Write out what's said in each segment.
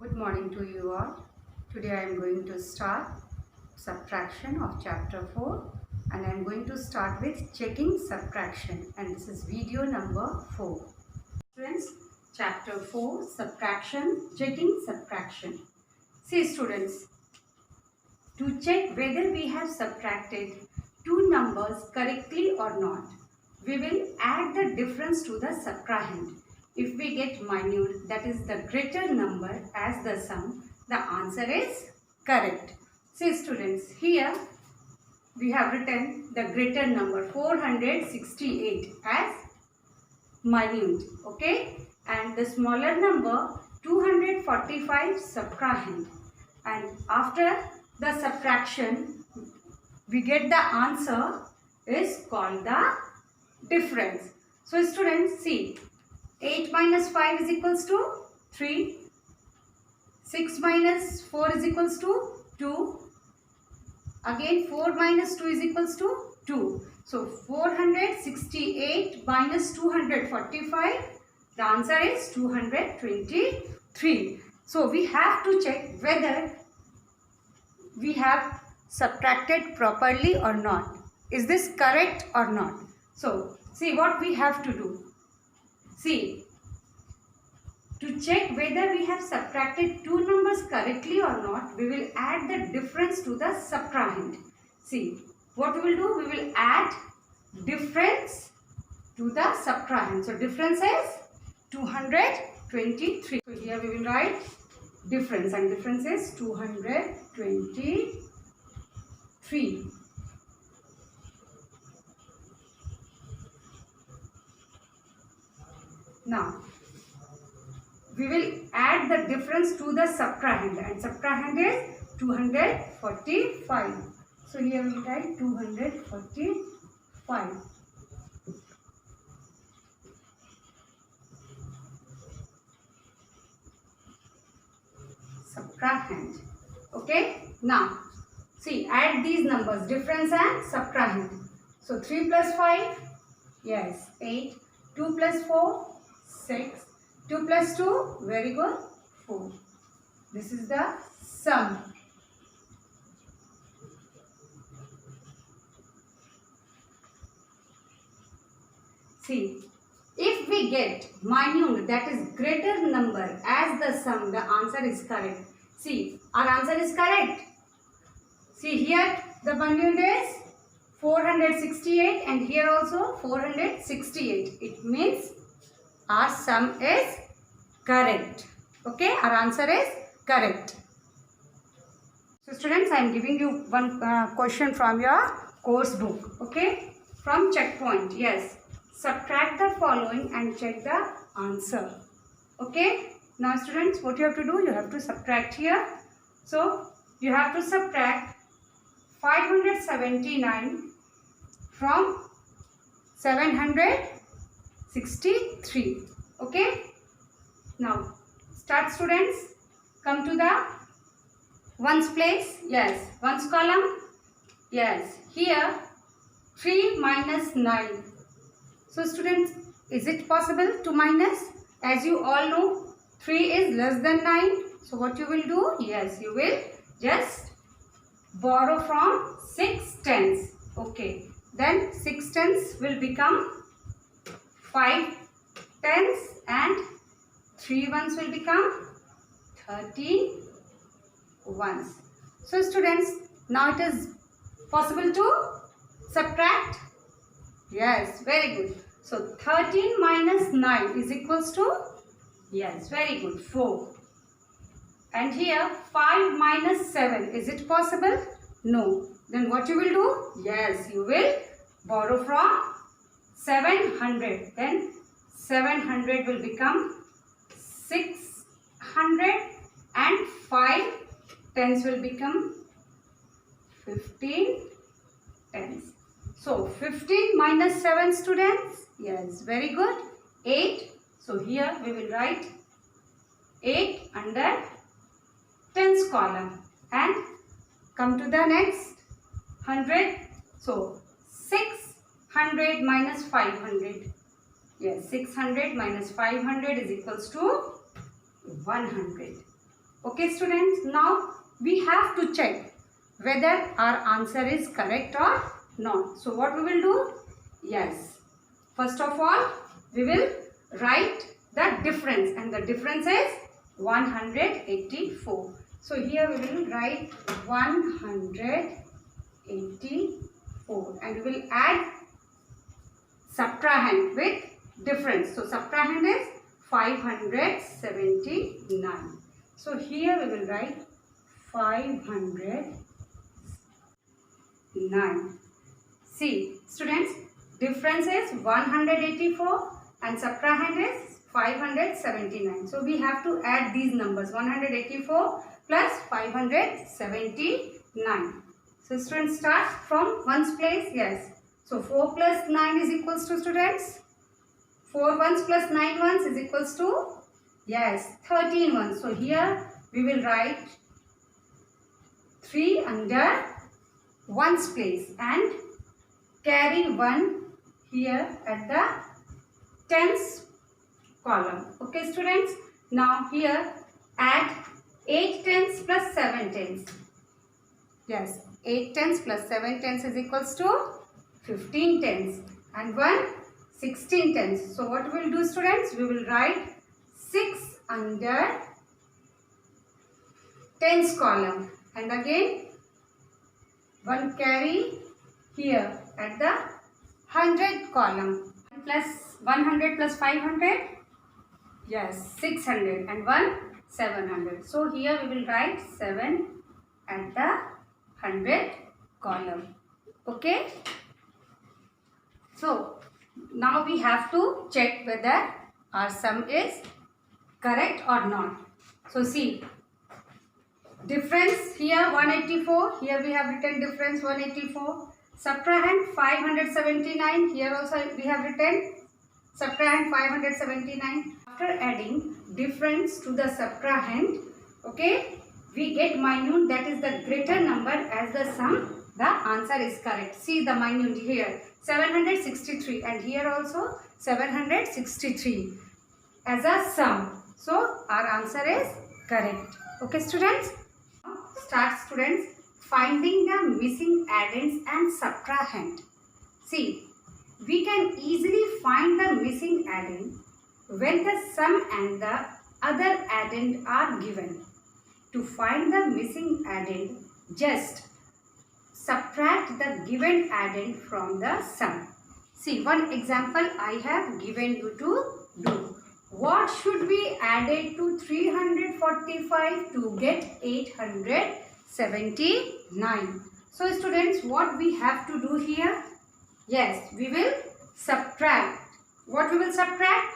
Good morning to you all. Today I am going to start subtraction of chapter 4 and I am going to start with checking subtraction, and this is video number 4. Students, chapter 4 subtraction, checking subtraction. See students, to check whether we have subtracted two numbers correctly or not, we will add the difference to the subtrahend. If we get minute, that is the greater number as the sum, the answer is correct. See students, here we have written the greater number 468 as minute, okay, and the smaller number 245 subtrahend, and after the subtraction we get the answer is called the difference. So students, see, 8 minus 5 is equals to 3, 6 minus 4 is equals to 2, again 4 minus 2 is equals to 2. So 468 minus 245, the answer is 223. So we have to check whether we have subtracted properly or not. Is this correct or not? So see what we have to do. See, to check whether we have subtracted two numbers correctly or not, we will add the difference to the subtrahend. See, what we will do? We will add difference to the subtrahend. So difference is 223. So here we will write difference, and difference is 223. Now we will add the difference to the subtrahend, and subtrahend is 245. So here we will write 245. Subtrahend. Okay. Now see, add these numbers, difference and subtrahend. So 3 plus 5, yes, 8. 2 plus 4, 6. 2 plus 2, very good, 4. This is the sum. See, if we get minute, that is greater number as the sum, the answer is correct. See, our answer is correct. See, here the minute is 468 and here also 468. It means our sum is correct. Okay, our answer is correct. So students, I am giving you one question from your course book. Okay, from checkpoint. Yes, subtract the following and check the answer. Okay, now students, what you have to do? You have to subtract here. So you have to subtract 579 from 763. Okay, now start students. Come to the ones place. Yes, ones column. Yes, here 3 minus 9. So students, is it possible to minus? As you all know, 3 is less than 9. So what you will do? Yes, you will just borrow from 6 tens. Okay, then 6 tens will become 5 tens and 3 ones will become 13 ones. So students, now it is possible to subtract? Yes, very good. So 13 minus 9 is equals to, yes, very good, 4. And here 5 minus 7, is it possible? No. Then what you will do? Yes, you will borrow from 700. Then 700 will become 600 and 5 tens will become 15 tens. So 15 minus 7 students, yes, very good, 8. So here we will write 8 under tens column and come to the next 100. So 600 minus 500. Yes, 600 minus 500 is equals to 100. Okay students, now we have to check whether our answer is correct or not. So what we will do? Yes, first of all we will write the difference, and the difference is 184. So here we will write 184 and we will add subtrahend with difference. So subtrahend is 579. So here we will write 509. See students, difference is 184 and subtrahend is 579. So we have to add these numbers, 184 plus 579. So students, start from ones place. Yes. So 4 plus 9 is equals to, students, 4 ones plus 9 ones is equals to, yes, 13 ones. So here we will write 3 under ones place and carry 1 here at the tens column. Okay students, now here add 8 tens plus 7 tens. Yes, 8 tens plus 7 tens is equals to 15 tens and 1 16 tens. So what we will do students, we will write 6 under tens column and again 1 carry here at the 100 column. Plus 100 plus 500, yes, 600 and 1 700. So here we will write 7 at the 100 column. Okay. So now we have to check whether our sum is correct or not. So see, difference here 184, here we have written difference 184. Subtrahend 579, here also we have written subtrahend 579. After adding difference to the subtrahend, okay, we get minute, that is the greater number as the sum. The answer is correct. See the minute here 763 and here also 763 as a sum. So our answer is correct. Okay students, start students finding the missing addends and subtrahend. See, we can easily find the missing addend when the sum and the other addend are given. To find the missing addend, just subtract the given addend from the sum. See, one example I have given you to do. What should be added to 345 to get 879? So students, what we have to do here? Yes, we will subtract. What we will subtract?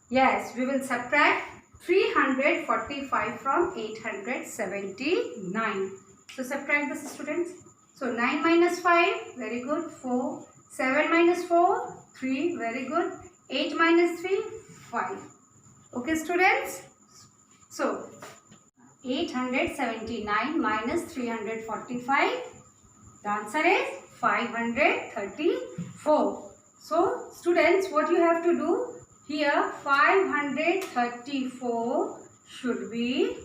Yes, we will subtract 345 from 879. So subtract this students. So 9 minus 5, very good, 4. 7 minus 4, 3, very good. 8 minus 3, 5. Okay students. So 879 minus 345. The answer is 534. So students, what you have to do here, 534 should be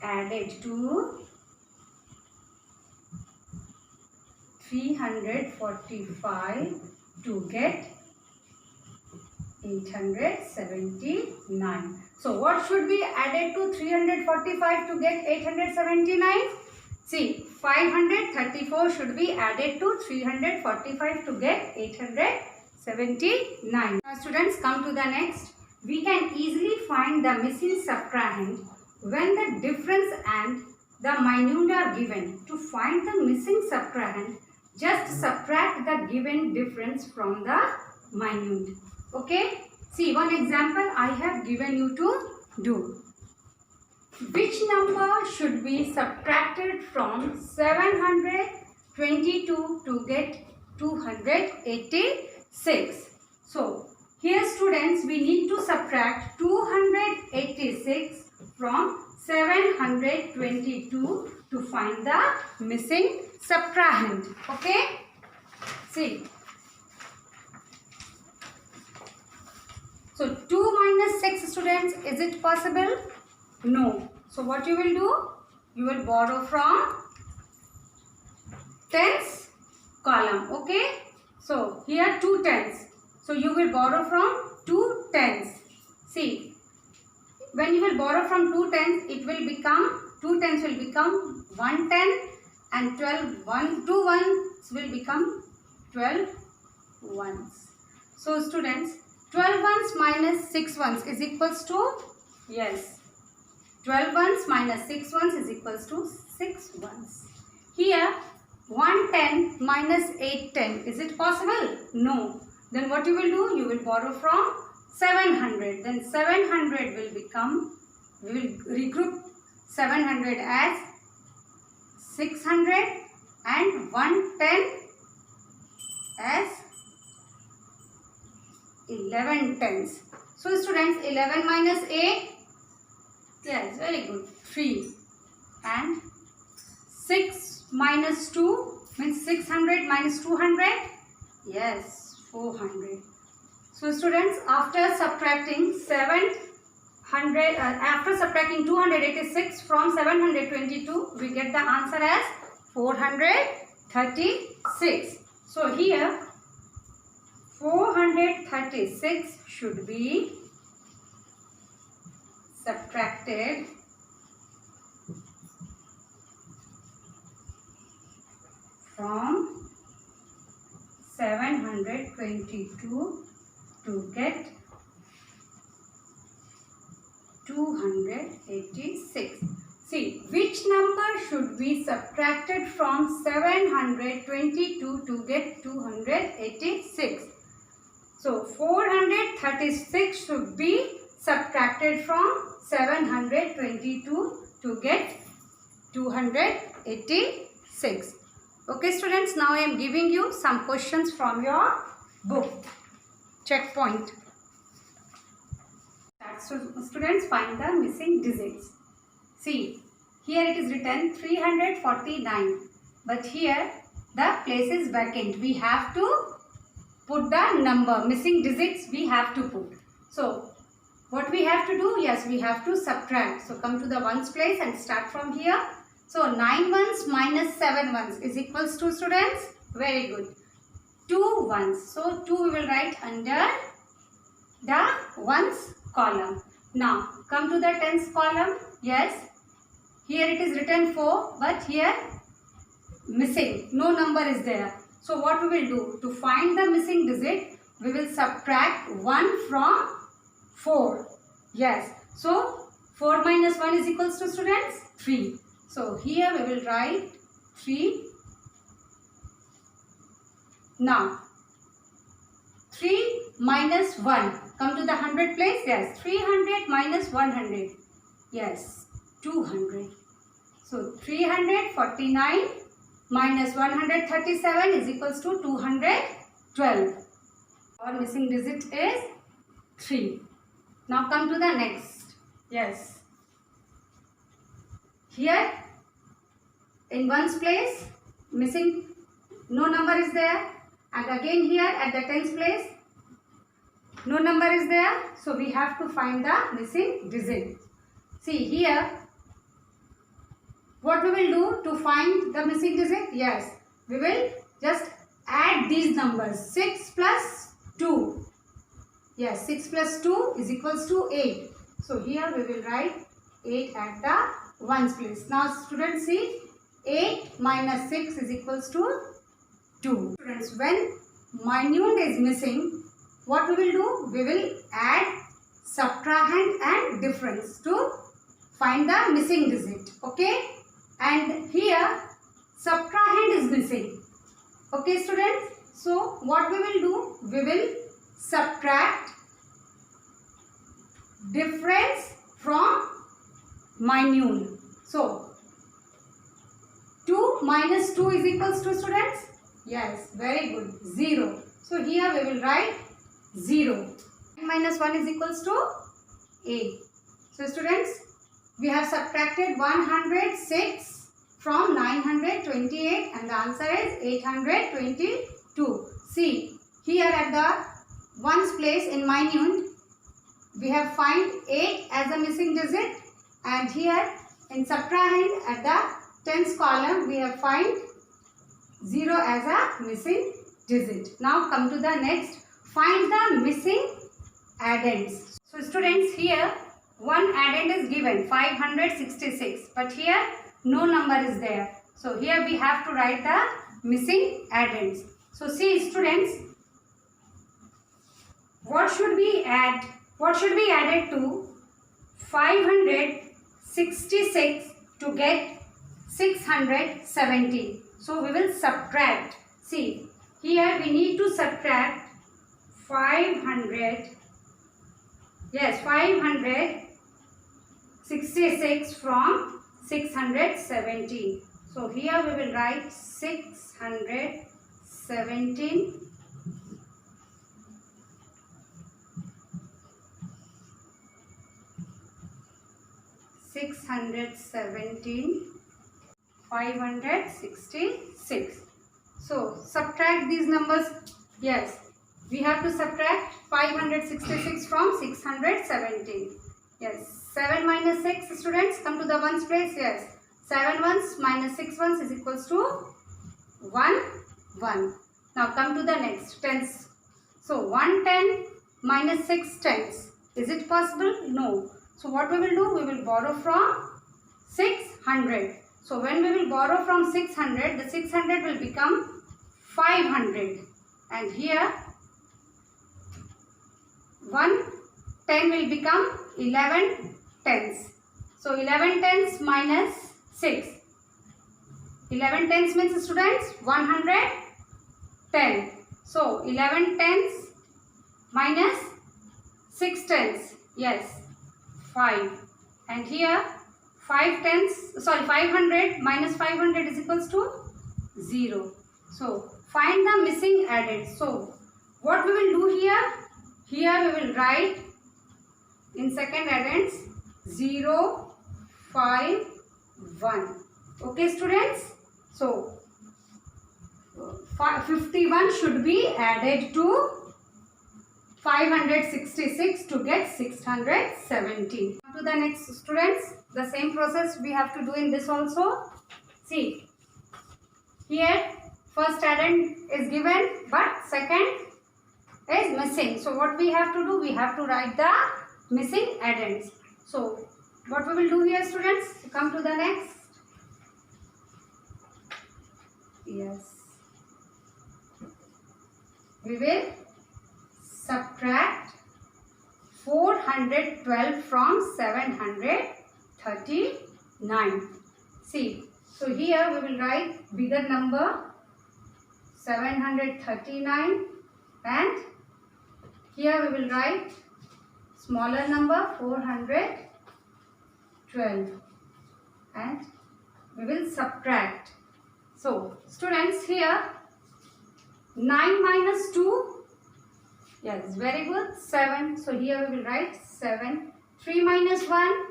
added to 345 to get 879. So what should be added to 345 to get 879? See, 534 should be added to 345 to get 879. Now students, come to the next. We can easily find the missing subtrahend when the difference and the minute are given. To find the missing subtrahend, just subtract the given difference from the minute. Okay. See, one example I have given you to do. Which number should be subtracted from 722 to get 286? So, here students, we need to subtract 286 from 722 to find the missing subtrahend. Okay? See. So 2 minus 6 students. students, is it possible? No. So what you will do? You will borrow from tens column. Okay. So here 2 tens. So you will borrow from 2 tens. See, when you will borrow from 2 tens, it will become 2 tens will become 1 10 and 2 ones will become 12 ones. So students, 12 ones minus 6 ones is equals to, yes, 12 ones minus 6 ones is equals to 6 ones. Here 110 minus 810, is it possible? No. Then what you will do? You will borrow from 700. Then 700 will become, we will regroup 700 as 600 and 110 as 11 tens. So students, 11 minus 8, yes, very good, 3, and 6 minus 2 means 600 minus 200, yes, 400. So students, after subtracting 286 from 722, we get the answer as 436. So here 436 should be subtracted from 722 to get 286. See, which number should be subtracted from 722 to get 286? So 436 should be subtracted from 722 to get 286. Okay students, now I am giving you some questions from your book. Checkpoint. So students, find the missing digits. See, here it is written 349, but here the place is vacant. We have to put the number, missing digits we have to put. So what we have to do? Yes, we have to subtract. So come to the ones place and start from here. So 9 ones minus 7 ones is equals to, students, very good, 2 ones. So 2 we will write under the ones column. Now come to the tens column. Yes, here it is written 4, but here missing, no number is there. So what we will do? To find the missing digit, we will subtract 1 from 4. Yes, so 4 minus 1 is equals to, students, 3. So here we will write 3. Now 3 minus 1. Come to the 100 place. Yes, 300 minus 100. Yes, 200. So 349 minus 137 is equals to 212. Our missing digit is 3. Now come to the next. Yes. Here in ones place, missing, no number is there. And again here at the tens place, no number is there. So we have to find the missing digit. See here, what we will do to find the missing digit? Yes, we will just add these numbers. 6 plus 2. Yes, 6 plus 2 is equals to 8. So here we will write 8 at the ones place. Now students, see, 8 minus 6 is equals to 2. Students, when minute is missing, what we will do? We will add subtrahend and difference to find the missing digit. Okay? And here subtrahend is missing. Okay students? So what we will do? We will subtract difference from minute. So 2 minus 2 is equals to, students? Yes, very good, 0. So here we will write 0. Minus 1 is equals to 8. So students, we have subtracted 106 from 928 and the answer is 822. See, here at the ones place in minute, we have find 8 as a missing digit, and here in subtrahend at the tens column we have find 0 as a missing digit. Now come to the next, find the missing addends. So students, here one addend is given 566, but here no number is there. So here we have to write the missing addends. So see students, what should we add? What should be added to 566 to get 670? So we will subtract. See, here we need to subtract 566 from 617. So here we will write 617 566. So subtract these numbers. Yes, we have to subtract 566 from 617. Yes, 7 minus 6, students, come to the ones place. Yes, 7 ones minus 6 ones is equals to 1 1. Now come to the next, tens. So 110 minus 6 tens. Is it possible? No. So what we will do? We will borrow from 600. So when we will borrow from 600, the 600 will become 500. And here 110 will become 11 tens. So 11 tens minus 6. 11 tens means, students, 110. So 11 tens minus 6 tens. Yes, 5. And here 500 minus 500 is equals to 0. So find the missing added. So what we will do here? Here we will write in second addends 0, 5, 1. Okay students? So 51 should be added to 566 to get 670. To the next, students, the same process we have to do in this also. See, here first addend is given but second is missing. So what we have to do? We have to write the missing addends. So what we will do here, students? Come to the next. Yes, we will subtract 412 from 739. See, so here we will write bigger number 739, and here we will write smaller number 412, and we will subtract. So students, here 9 minus 2. Yes, very good. 7. So here we will write 7. 3 minus 1.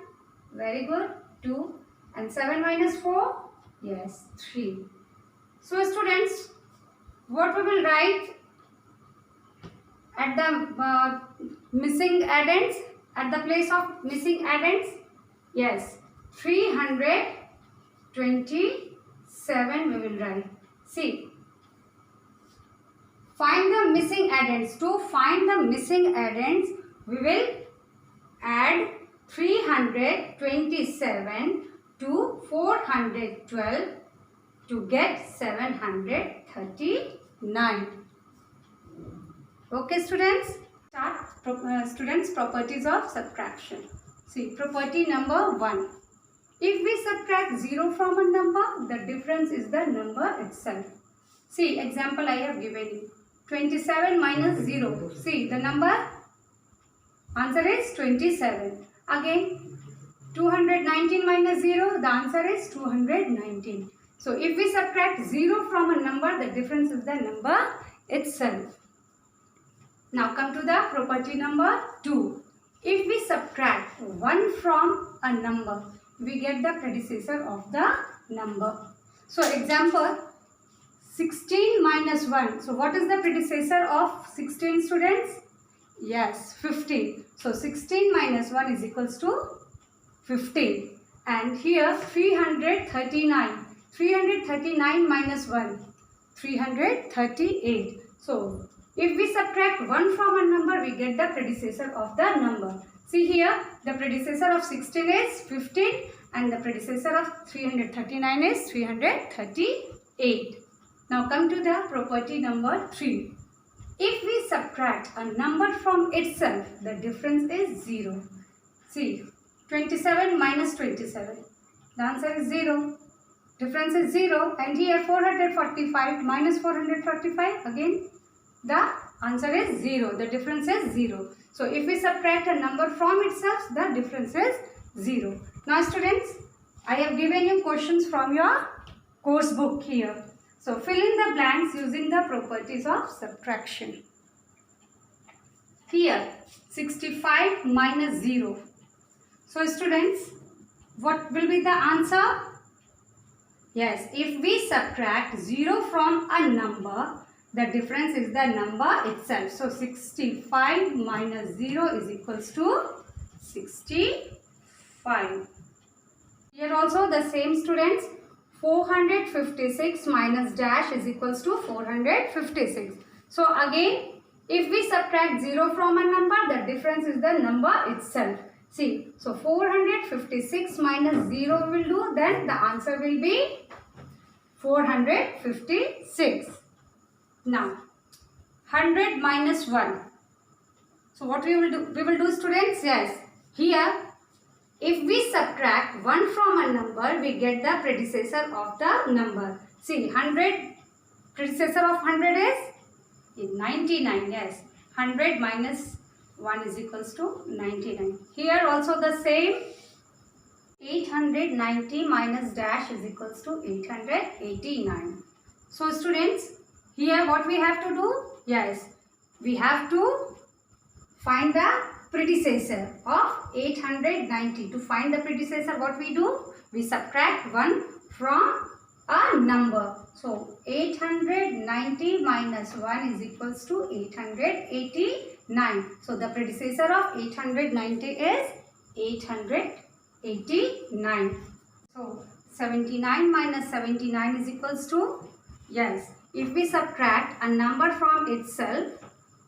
Very good. 2. And 7 minus 4. Yes, 3. So students, what we will write at the missing addends, at the place of missing addends? Yes, 327 we will write. See, find the missing addends. To find the missing addends, we will add 327 to 412 to get 739. Okay, students? Start students, properties of subtraction. See, property number 1. If we subtract 0 from a number, the difference is the number itself. See, example I have given you. 27 minus 0. See, the number answer is 27. Again, 219 minus 0, the answer is 219. So, if we subtract 0 from a number, the difference is the number itself. Now, come to the property number 2. If we subtract 1 from a number, we get the predecessor of the number. So, example, 16 minus 1. So, what is the predecessor of 16, students? Yes, 15. So 16 minus 1 is equals to 15. And here 339. 339 minus 1. 338. So if we subtract 1 from a number, we get the predecessor of the number. See here, the predecessor of 16 is 15 and the predecessor of 339 is 338. Now come to the property number 3. If we subtract a number from itself, the difference is 0. See, 27 minus 27. The answer is 0. Difference is 0. And here 445 minus 445. Again, the answer is 0. The difference is 0. So if we subtract a number from itself, the difference is 0. Now students, I have given you questions from your course book here. So fill in the blanks using the properties of subtraction. Here 65 minus 0. So students, what will be the answer? Yes, if we subtract 0 from a number, the difference is the number itself. So 65 minus 0 is equals to 65. Here also the same students, 456 minus dash is equals to 456. So again, if we subtract 0 from a number, the difference is the number itself. See, so 456 minus 0 will do, then the answer will be 456. Now, 100 minus 1. So what we will do? We will do students, yes. Here, if we subtract 1 from a number, we get the predecessor of the number. See, 100, predecessor of 100 is 99, yes. 100 minus 1 is equals to 99. Here also the same. 890 minus dash is equals to 889. So students, here what we have to do? Yes, we have to find the predecessor of 890. To find the predecessor, what we do? We subtract 1 from a number. So 890 minus 1 is equals to 889. So the predecessor of 890 is 889. So 79 minus 79 is equals to, yes, if we subtract a number from itself,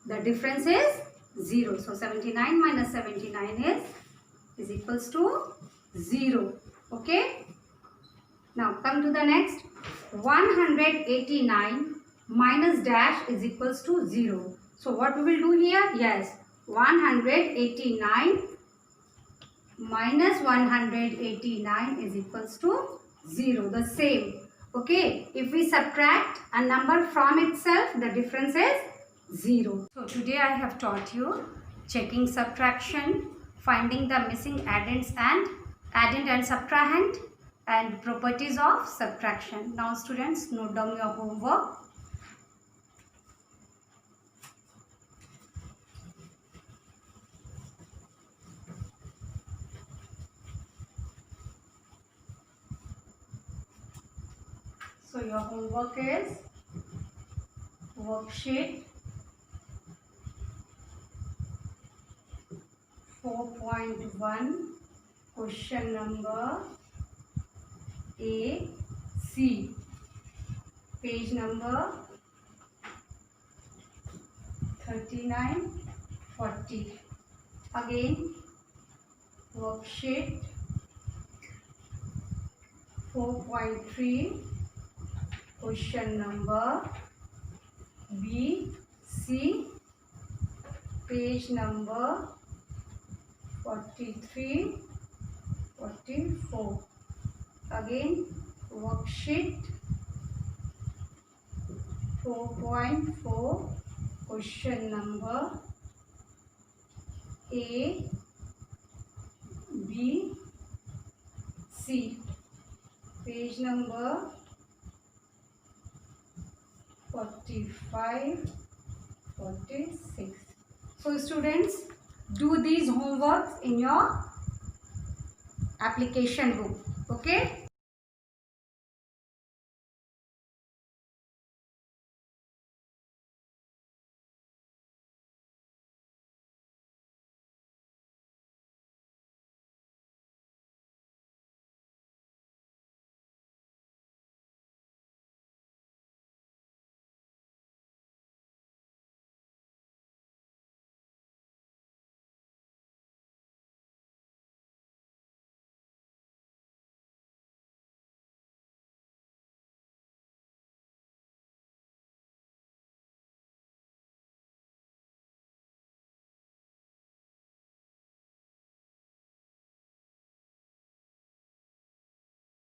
the difference is 0. So 79 minus 79 is equals to 0. Okay. Now come to the next. 189 minus dash is equals to 0. So what we will do here? Yes, 189 minus 189 is equals to 0. The same. Okay. If we subtract a number from itself, the difference is 0. So today I have taught you checking subtraction, finding the missing addends and addend and subtrahend, and properties of subtraction. Now students, note down your homework. So your homework is worksheet 4.1, question number A, C, page number 39, 40. Again, worksheet 4.3, question number B, C, page number 43, 44. Again, worksheet 4.4, question number A, B, C, page number 45, 46. So students, do these homeworks in your application book. Okay.